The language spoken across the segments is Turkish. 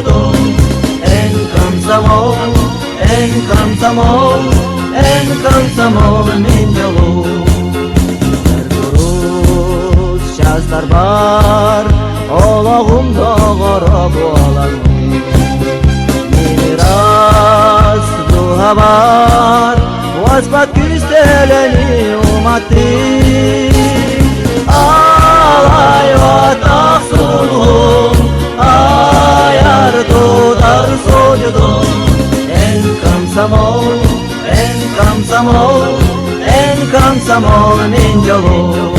soyudum. En komsomol men yolum. Duruz şazlar var, olağımda qarab olan. Miras duha var, vasbat güzeleni umatı. Alay vatak sulhum, ayar tutar soyudum. En komsomol men yolum.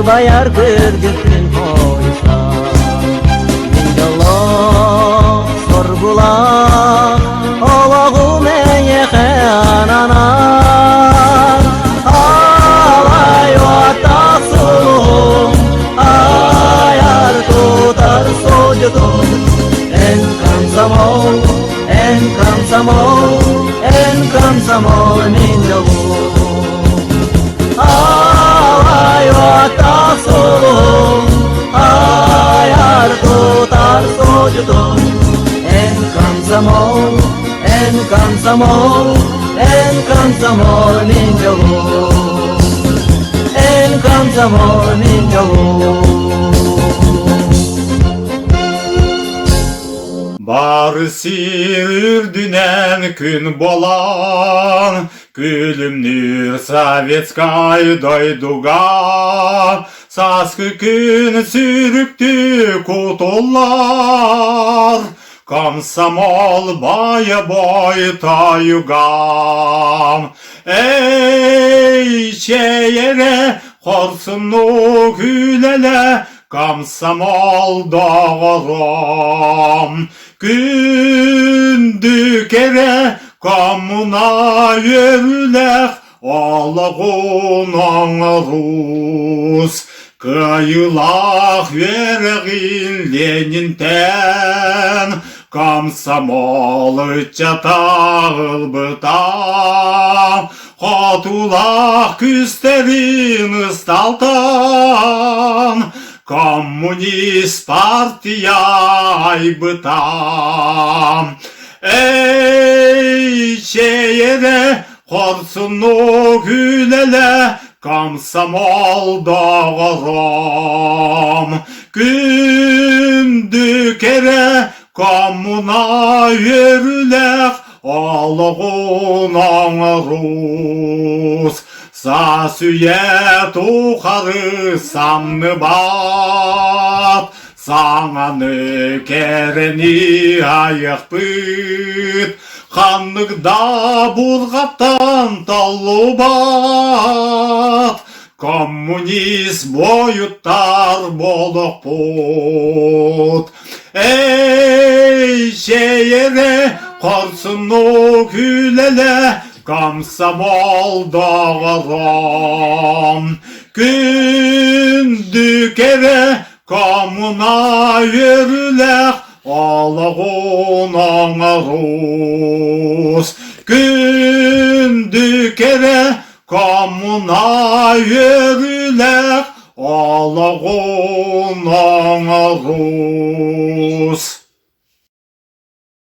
Bayar kırgıtın koysan, min yolum sorgular, Allah'ım eye xananar. Alay vatak sulhum, ayar tutar soyudum. En komsomol men yolum. Alay vatak sulhum, ayar tutar soyudum. En komsomol men yolum. En komsomol men yolum. Barı sürürdünen gün bolan, Gülümnür Sovetskay doyduga, Saskı gün sürüktü kutullar, Komsomol baya boy tayugam. Ey çeyere korsunlu gülele, Komsomol doğrum. Gündükere komuna yürülek, Allah'ın Rus. Kıyılak vergin Lenin'ten, Komsomol çatağıl bıtam. Hatulak küsterin ıstaltan, Komünist partiyay bıtam. Ey çeyre korsunlu gülele, Komsomol doğrum. Gündükere komuna yürülek, Allah'ın Rus. Sasüye tukarı samnı bat, Sana nökereni ayık büt, Kanlıkda bulgattan tallu bat. Komünist boyutlar boluk put. Ey şehre korsunlu gülele, Komsomol doğrum. Gündükere komuna yürülek, Allah'ın Rus. Gündükere komuna yürülek,